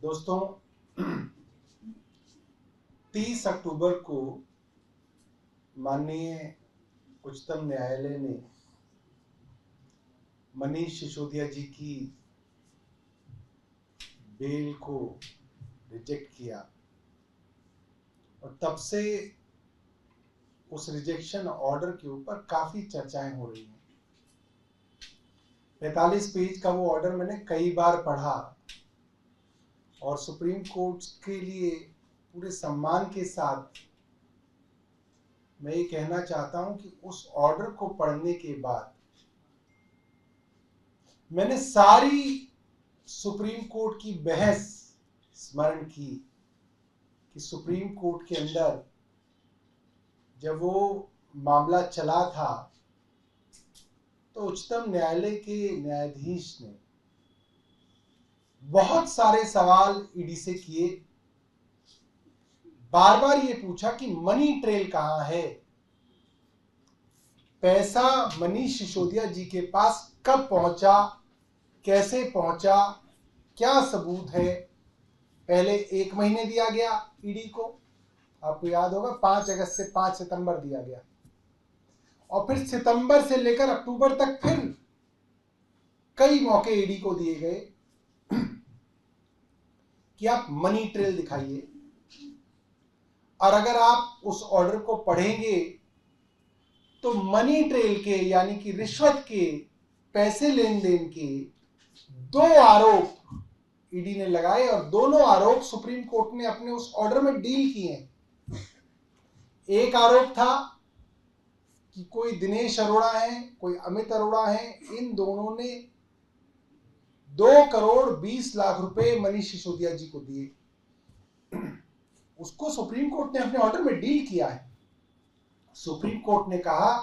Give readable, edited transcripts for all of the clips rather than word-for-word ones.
दोस्तों 30 अक्टूबर को माननीय उच्चतम न्यायालय ने मनीष सिसोदिया जी की बेल को रिजेक्ट किया और तब से उस रिजेक्शन ऑर्डर के ऊपर काफी चर्चाएं हो रही हैं। 45 पेज का वो ऑर्डर मैंने कई बार पढ़ा और सुप्रीम कोर्ट के लिए पूरे सम्मान के साथ मैं ये कहना चाहता हूं कि उस ऑर्डर को पढ़ने के बाद मैंने सारी सुप्रीम कोर्ट की बहस स्मरण की कि सुप्रीम कोर्ट के अंदर जब वो मामला चला था तो उच्चतम न्यायालय के न्यायाधीश ने बहुत सारे सवाल ईडी से किए, बार बार ये पूछा कि मनी ट्रेल कहां है, पैसा मनीष सिसोदिया जी के पास कब पहुंचा, कैसे पहुंचा, क्या सबूत है। पहले 1 महीने दिया गया ईडी को, आपको याद होगा 5 अगस्त से 5 सितंबर दिया गया और फिर सितंबर से लेकर अक्टूबर तक फिर कई मौके ईडी को दिए गए कि आप मनी ट्रेल दिखाइए। और अगर आप उस ऑर्डर को पढ़ेंगे तो मनी ट्रेल के यानी कि रिश्वत के, पैसे लेन देन के 2 आरोप ईडी ने लगाए और दोनों आरोप सुप्रीम कोर्ट ने अपने उस ऑर्डर में डील किए। एक आरोप था कि कोई दिनेश अरोड़ा है, कोई अमित अरोड़ा है, इन दोनों ने 2 करोड़ 20 लाख रुपए मनीष सिसोदिया जी को दिए। उसको सुप्रीम कोर्ट ने अपने ऑर्डर में डील किया है। सुप्रीम कोर्ट ने कहा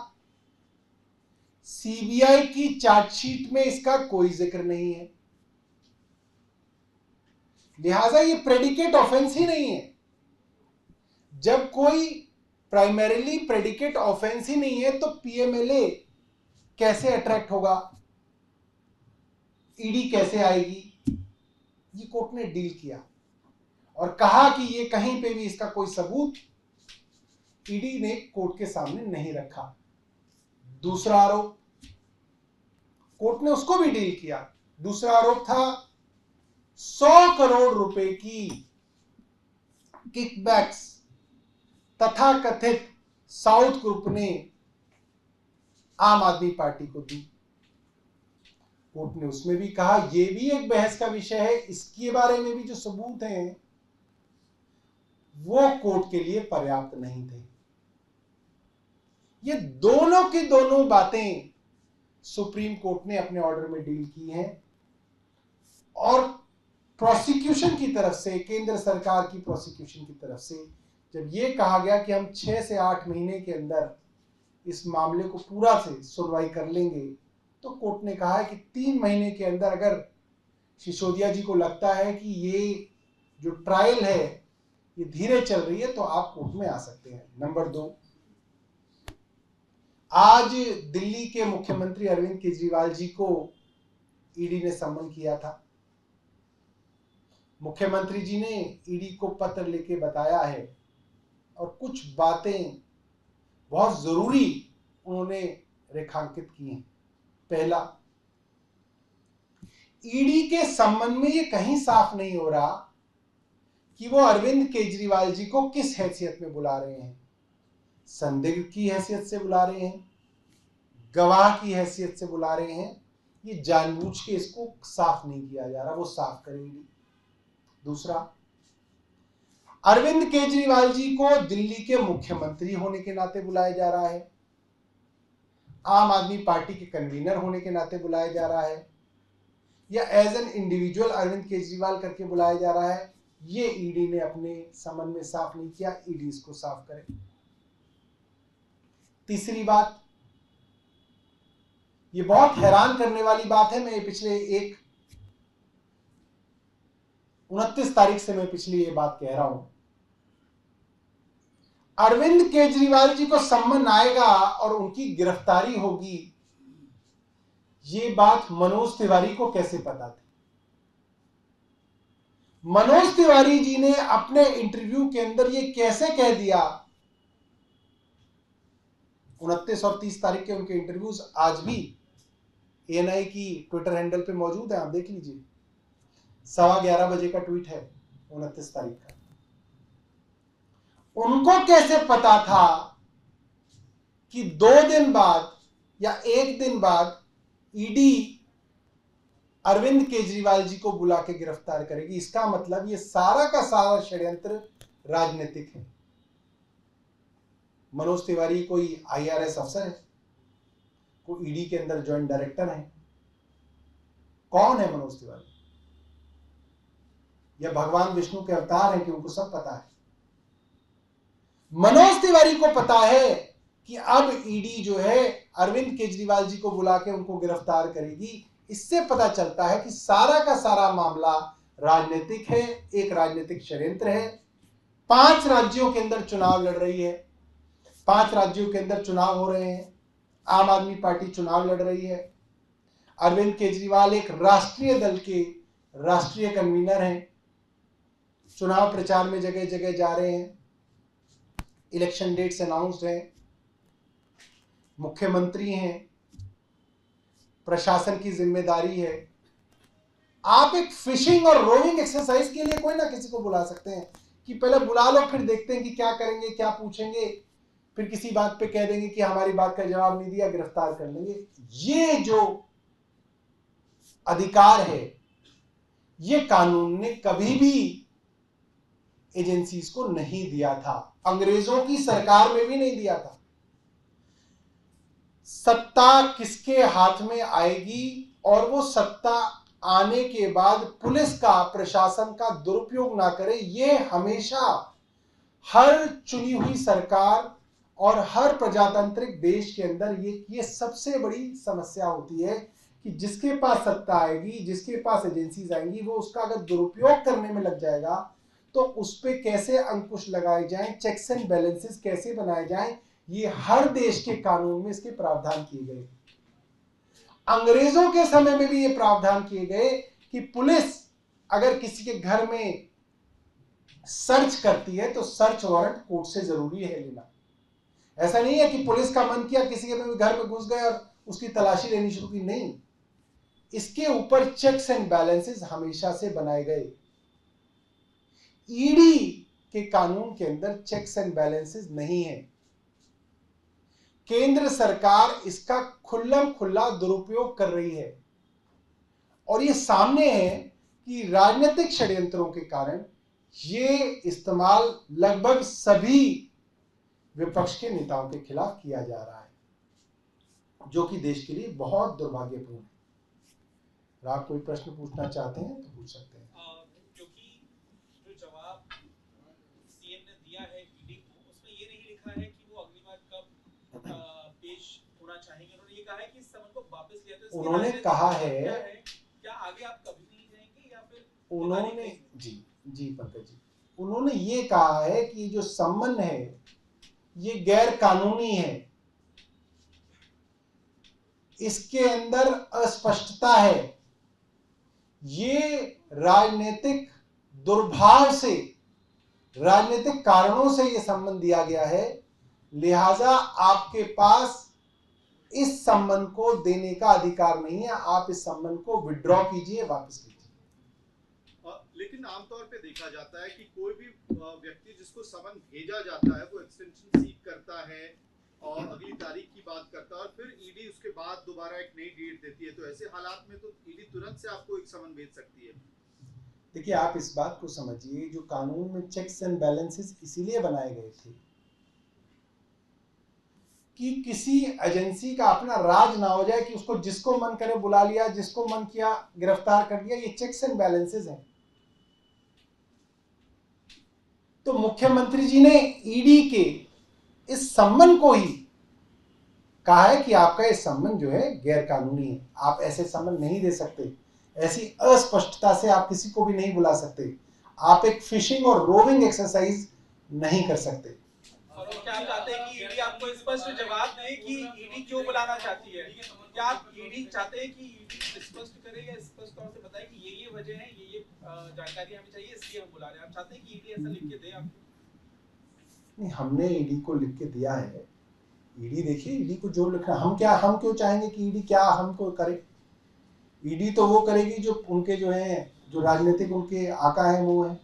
सीबीआई की चार्जशीट में इसका कोई जिक्र नहीं है, लिहाजा ये प्रेडिकेट ऑफेंस ही नहीं है। जब कोई प्राइमरीली प्रेडिकेट ऑफेंस ही नहीं है तो पीएमएलए कैसे अट्रैक्ट होगा, ईडी कैसे आएगी। ये कोर्ट ने डील किया और कहा कि ये कहीं पे भी इसका कोई सबूत ईडी ने कोर्ट के सामने नहीं रखा। दूसरा आरोप कोर्ट ने उसको भी डील किया। दूसरा आरोप था 100 करोड़ रुपए की किकबैक्स तथा कथित साउथ ग्रुप ने आम आदमी पार्टी को दी। कोर्ट ने उसमें भी कहा यह भी एक बहस का विषय है, इसके बारे में भी जो सबूत हैं वो कोर्ट के लिए पर्याप्त नहीं थे। ये दोनों की दोनों बातें सुप्रीम कोर्ट ने अपने ऑर्डर में डील की हैं और प्रोसिक्यूशन की तरफ से, केंद्र सरकार की प्रोसिक्यूशन की तरफ से जब यह कहा गया कि हम 6 से 8 महीने के अंदर इस मामले को पूरा से सुनवाई कर लेंगे, तो कोर्ट ने कहा है कि 3 महीने के अंदर अगर सिसोदिया जी को लगता है कि ये जो ट्रायल है ये धीरे चल रही है तो आप कोर्ट में आ सकते हैं। नंबर 2, आज दिल्ली के मुख्यमंत्री अरविंद केजरीवाल जी को ईडी ने सम्मन किया था। मुख्यमंत्री जी ने ईडी को पत्र लेके बताया है और कुछ बातें बहुत जरूरी उन्होंने रेखांकित की हैं। पहला, ईडी के संबंध में ये कहीं साफ नहीं हो रहा कि वो अरविंद केजरीवाल जी को किस हैसियत में बुला रहे हैं। संदिग्ध की हैसियत से बुला रहे हैं, गवाह की हैसियत से बुला रहे हैं, ये जानबूझ के इसको साफ नहीं किया जा रहा, वो साफ करेंगे। दूसरा, अरविंद केजरीवाल जी को दिल्ली के मुख्यमंत्री होने के नाते बुलाया जा रहा है, आम आदमी पार्टी के कन्वीनर होने के नाते बुलाया जा रहा है, या as an individual Arvind Kejriwal करके बुलाया जा रहा है, ये ईडी ने अपने संबंध में साफ नहीं किया। ईडी इसको साफ करे। तीसरी बात, ये बहुत हैरान करने वाली बात है, मैं पिछले 29 तारीख से मैं पिछली ये बात कह रहा हूं। अरविंद केजरीवाल जी को सम्मन आएगा और उनकी गिरफ्तारी होगी, ये बात मनोज तिवारी को कैसे पता थी? मनोज तिवारी जी ने अपने इंटरव्यू के अंदर ये कैसे कह दिया, 29 और 30 तारीख के उनके इंटरव्यूज आज भी एएनआई की ट्विटर हैंडल पे मौजूद है, आप देख लीजिए। 11:15 बजे का ट्वीट है 29 तारीख का। उनको कैसे पता था कि 2 दिन बाद या 1 दिन बाद ईडी अरविंद केजरीवाल जी को बुला के गिरफ्तार करेगी? इसका मतलब ये सारा का सारा षड्यंत्र राजनीतिक है। मनोज तिवारी कोई आईआरएस अफसर है, कोई ईडी के अंदर ज्वाइंट डायरेक्टर है? कौन है मनोज तिवारी? या भगवान विष्णु के अवतार हैं कि उनको सब पता है? मनोज तिवारी को पता है कि अब ईडी जो है अरविंद केजरीवाल जी को बुला के उनको गिरफ्तार करेगी। इससे पता चलता है कि सारा का सारा मामला राजनीतिक है, एक राजनीतिक षड्यंत्र है। 5 राज्यों के अंदर चुनाव लड़ रही है, 5 राज्यों के अंदर चुनाव हो रहे हैं, आम आदमी पार्टी चुनाव लड़ रही है। अरविंद केजरीवाल एक राष्ट्रीय दल के राष्ट्रीय कन्वीनर हैं, चुनाव प्रचार में जगह जगह जा रहे हैं, इलेक्शन डेट्स अनाउंस्ड हैं, मुख्यमंत्री हैं, प्रशासन की जिम्मेदारी है। आप एक फिशिंग और रोविंग एक्सरसाइज के लिए कोई ना किसी को बुला सकते हैं कि पहले बुला लो, फिर देखते हैं कि क्या करेंगे, क्या पूछेंगे, फिर किसी बात पे कह देंगे कि हमारी बात का जवाब नहीं दिया, गिरफ्तार कर लेंगे। ये जो अधिकार है, ये कानून ने कभी भी एजेंसीज को नहीं दिया था, अंग्रेजों की सरकार में भी नहीं दिया था। सत्ता किसके हाथ में आएगी और वो सत्ता आने के बाद पुलिस का, प्रशासन का दुरुपयोग ना करे, ये हमेशा हर चुनी हुई सरकार और हर प्रजातांत्रिक देश के अंदर ये सबसे बड़ी समस्या होती है कि जिसके पास सत्ता आएगी, जिसके पास एजेंसीज आएंगी, वो उसका अगर दुरुपयोग करने में लग जाएगा तो उस पर कैसे अंकुश लगाए जाएं, चेक्स एंड बैलेंसेस कैसे बनाए जाएं, ये हर देश के कानून में इसके प्रावधान किए गए। अंग्रेजों के समय में भी ये प्रावधान किए गए कि पुलिस अगर किसी के घर में सर्च करती है तो सर्च वारंट कोर्ट से जरूरी है लेना। ऐसा नहीं है कि पुलिस का मन किया किसी के घर में घुस गए और उसकी तलाशी लेनी शुरू की, नहीं। इसके ऊपर चेक्स एंड बैलेंसेस हमेशा से बनाए गए। ईडी के कानून के अंदर चेक्स एंड बैलेंसेस नहीं है। केंद्र सरकार इसका खुल्लम खुल्ला दुरुपयोग कर रही है और ये सामने है कि राजनीतिक षड्यंत्रों के कारण ये इस्तेमाल लगभग सभी विपक्ष के नेताओं के खिलाफ किया जा रहा है, जो कि देश के लिए बहुत दुर्भाग्यपूर्ण है। आप कोई प्रश्न पूछना चाहते हैं तो पूछ सकते हैं। क्योंकि जो जवाब सीएम ने दिया है ईडी को, उसमें ये नहीं लिखा है कि वो अगली बार कब पेश होना चाहेंगे। उन्होंने ये कहा है कि इस समन को वापस लिया, तो उन्होंने कहा है क्या आगे आप कभी नहीं जाएंगे या फिर उन्होंने जी पंकज जी, उन्होंने ये कहा है कि जो सम्मन है ये गैर कानूनी है, इसके अंदर अस्पष्टता है, ये राजनीतिक दुर्भाव से, राजनीतिक कारणों से ये सम्मन दिया गया है, लिहाजा आपके पास इस सम्मन को देने का अधिकार नहीं है, आप इस सम्मन को विड्रॉ कीजिए, वापस लीजिए। लेकिन आमतौर पे देखा जाता है कि कोई भी व्यक्ति जिसको समन भेजा जाता है वो एक्सटेंशन सीक करता है और अगली तारीख की बात करता है और फिर ईडी उसके बाद दोबारा एक नई डेट देती है। तो ऐसे हालात में तो ईडी तुरंत से आपको एक समन भेज सकती है। देखिए, आप इस बात को समझिए, जो कानून में चेक्स एंड बैलेंसेस इसीलिए बनाए गए थे कि किसी एजेंसी का अपना राज ना हो जाए कि उसको जिसको मन करे बुला लिया, जिसको मन किया गिरफ्तार कर दिया। ये चेक्स एंड बैलेंसेस हैं। तो मुख्यमंत्री जी ने ईडी के इस सम्मन को ही कहा है कि आपका ये सम्मन जो है गैर कानूनी है, आप ऐसे सम्मन नहीं दे सकते, ऐसी अस्पष्टता से आप किसी को भी नहीं बुला सकते, आप एक फिशिंग और रोविंग एक्सरसाइज नहीं कर सकते। और क्या आप चाहते हैं कि ईडी आपको स्पष्ट जवाब दे कि ईडी क्यों बुलाना चाहती है? क्या आप ईडी चाहते हैं कि ईडी स्पष्ट करें या स्पष्ट तौर से बताएं कि ये वजह है, ये जानकारी हमें चाहिए, इसलिए हम बुला रहे हैं। आप चाहते हैं कि ईडी ऐसा लिख के दे आपको? नहीं, हमने ईडी को लिख के दिया है। ईडी देखिए, ईडी को जो लिखना, हम क्यों चाहेंगे कि ईडी क्या हमको करे? ईडी तो वो करेगी जो उनके जो राजनीतिक उनके आका है वो है।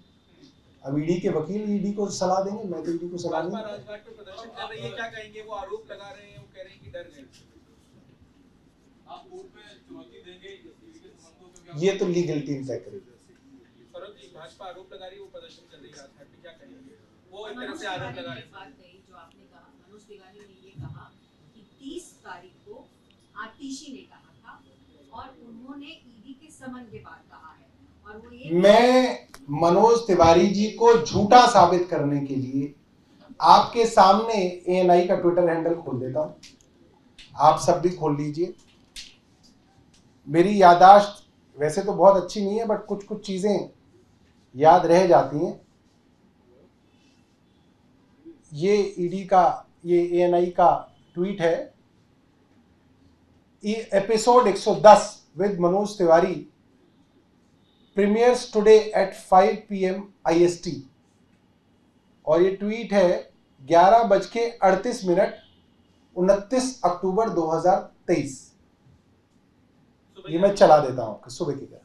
अब ईडी के वकील ईडी को सलाह देंगे, मैं तो ईडी को सलाह नहीं। राजघाट पे प्रदर्शन कर रही है, क्या कहेंगे? वो आरोप लगा रहे हैं, वो कह रहे हैं कि डर गए। आप कोर्ट में चुनौती देंगे ईडी के संबंधों पे? ये तो लीगल टीम तय करेगी। फरोख जी, भाजपा आरोप लगा रही है, वो प्रदर्शन कर रही है राजघाट पे, क्या कहेंगे? वो एक तरह से आरोप लगा रहे हैं। बात कही जो आपने कहा, मनोज तिवारी ने ये कहा कि 30 तारीख को आतिशी ने कहा था और उन्होंने ईडी के समन के बाद कहा है, और वो ये मैं मनोज तिवारी जी को झूठा साबित करने के लिए आपके सामने एएनआई का ट्विटर हैंडल खोल देता हूं, आप सब भी खोल लीजिए। मेरी याददाश्त वैसे तो बहुत अच्छी नहीं है, बट कुछ कुछ चीजें याद रह जाती हैं। ये ईडी का, ये एएनआई का ट्वीट है। Episode 110 with Manoj Tiwari premiers today at 5 PM IST, और ये ट्वीट है 11:38 29 अक्टूबर 2023। ये मैं चला देता हूँ सुबह की तरह।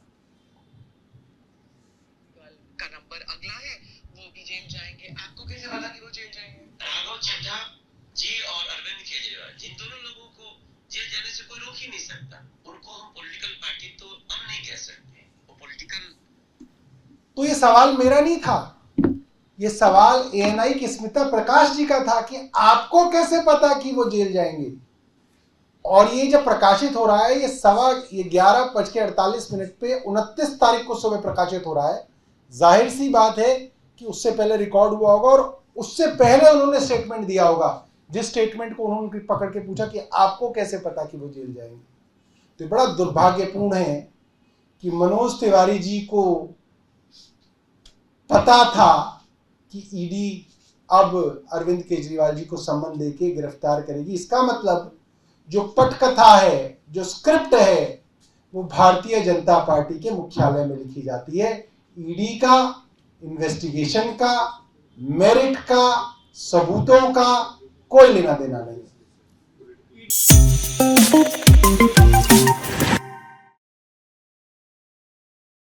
का नंबर अगला है, वो भी जेल जाएंगे। आपको कैसे पता कि वो जेल जाएंगे? राघव चड्ढा जी और अरविंद केजरीवाल, जिन दोनों लोगों को जेल जाने से कोई रोक ही नहीं सकता। उनको हम पॉलिटिकल पार्टी तो हम नहीं कह सकते, वो पॉलिटिकल। तो ये सवाल मेरा नहीं था, ये सवाल एएनआई की स्मिता प्रकाश जी का था कि आपको कैसे पता कि वो जेल जाएंगे। और ये जब प्रकाशित हो रहा है, ये 11:48 पे 29 तारीख को सुबह प्रकाशित हो रहा है। जाहिर सी बात है कि उससे पहले रिकॉर्ड हुआ होगा और उससे पहले उन्होंने स्टेटमेंट दिया होगा, जिस स्टेटमेंट को उन्होंने पकड़ के पूछा कि आपको कैसे पता कि वो जेल जाएंगे। तो बड़ा दुर्भाग्यपूर्ण है कि मनोज तिवारी जी को पता था कि ईडी अब अरविंद केजरीवाल जी को सम्मन देके गिरफ्तार करेगी। इसका मतलब जो पटकथा है, जो स्क्रिप्ट है, वो भारतीय जनता पार्टी के मुख्यालय में लिखी जाती है। ईडी का, इन्वेस्टिगेशन का, मेरिट का, सबूतों का कोई लेना देना नहीं।